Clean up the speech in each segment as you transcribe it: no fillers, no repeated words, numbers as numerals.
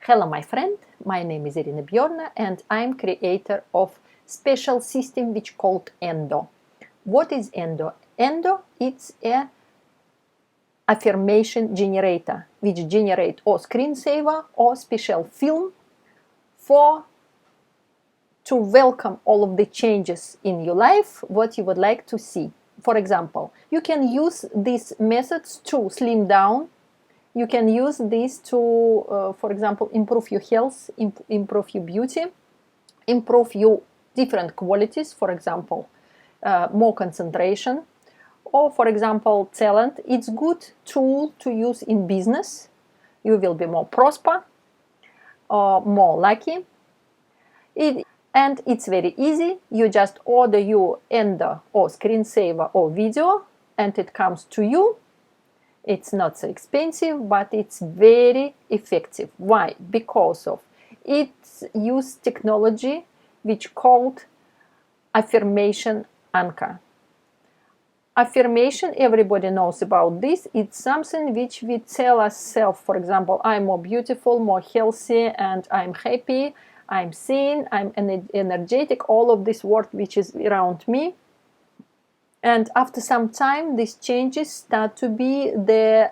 Hello my friend, my name is Irina Bjorna and I'm creator of special system which called Endo. What is Endo? Endo it's a affirmation generator which generate or screensaver or special film for to welcome all of the changes in your life what you would like to see. For example, you can use these methods to slim down. You can use this to, for example, improve your health, improve your beauty, improve your different qualities, for example, more concentration, or, for example, talent. It's good tool to use in business. You will be more prosper, or more lucky. And it's very easy. You just order your Endo or screensaver or video, and it comes to you. It's not so expensive, but it's very effective. Why? Because of it's used technology which called affirmation anchor. Affirmation, everybody knows about this. It's something which we tell ourselves. For example, I'm more beautiful, more healthy, and I'm happy, I'm seen, I'm energetic, all of this word which is around me. And after some time, these changes start to be the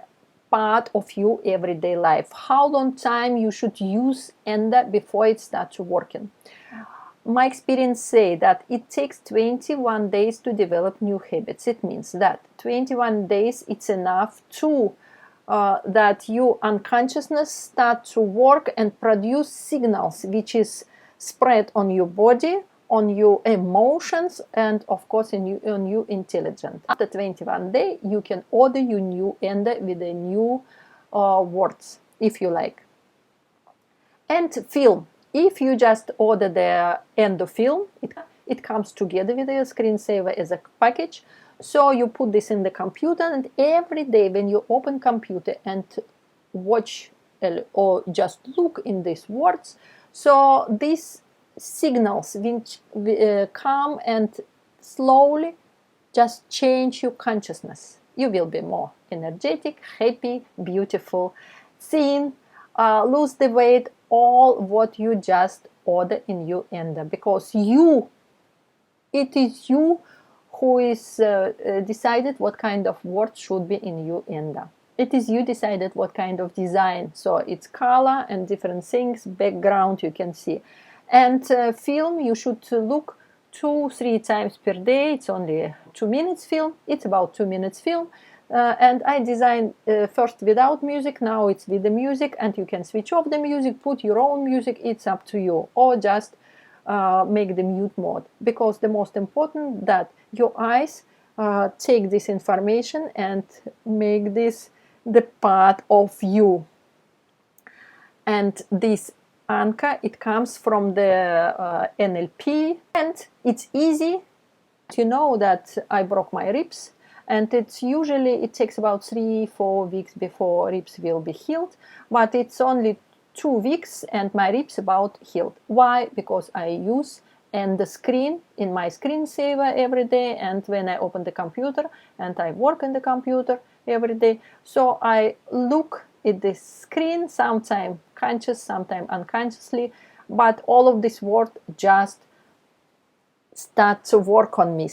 part of your everyday life. How long time you should use Endo before it starts working? My experience say that it takes 21 days to develop new habits. It means that 21 days it's enough to that your unconsciousness start to work and produce signals which is spread on your body, on your emotions, and of course on your intelligence. After 21 days, you can order your new Endo with the new words, if you like. And film. If you just order the Endo film, it comes together with the screensaver as a package. So you put this in the computer, and every day when you open computer and watch or just look in these words, so these signals which come and slowly just change your consciousness. You will be more energetic, happy, beautiful, thin, lose the weight, all what you just order in your Endo, because it is you who is decided what kind of word should be in your Endo. It is you decided what kind of design, so it's color and different things, background you can see. And film, you should look 2-3 times per day. It's only 2 minutes film. It's about 2 minutes film. And I designed first without music, now it's with the music, and you can switch off the music, put your own music, it's up to you, or just make the mute mode, because the most important that your eyes take this information and make this the part of you. And this anchor, it comes from the NLP, and it's easy. You know that I broke my ribs, and it takes about 3-4 weeks before ribs will be healed, but it's only 2 weeks and my ribs about healed. Why? Because I use and the screen in my screensaver every day, and when I open the computer and I work in the computer every day, so I look at this screen, sometimes conscious, sometimes unconsciously, but all of this work just start to work on me.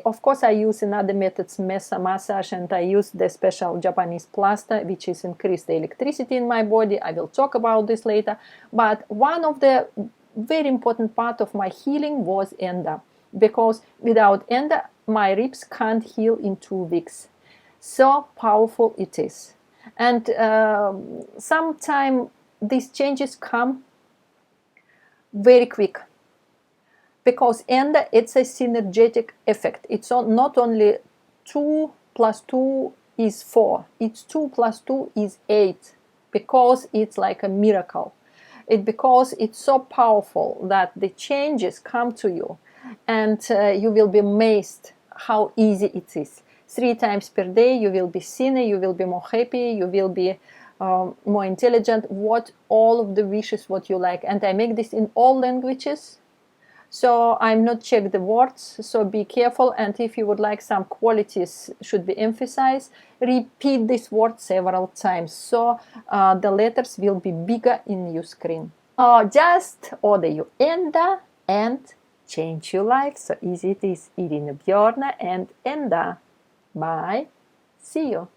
Of course, I use another methods, massage, and I use the special Japanese plaster, which is increase the electricity in my body. I will talk about this later. But one of the very important part of my healing was Endo, because without Endo, my ribs can't heal in 2 weeks. So powerful it is. And sometimes these changes come very quick, because Endo, it's a synergetic effect. It's not only 2 + 2 is 4, it's 2 + 2 is 8, because it's like a miracle. Because it's so powerful that the changes come to you, and you will be amazed how easy it is. 3 times per day you will be thinner, you will be more happy, you will be more intelligent, what all of the wishes what you like. And I make this in all languages. So I'm not check the words, so be careful. And if you would like some qualities should be emphasized, repeat this word several times, so the letters will be bigger in your screen. Just order your Enda and change your life. So easy it is. Irina Björna and Enda. Bye. See you.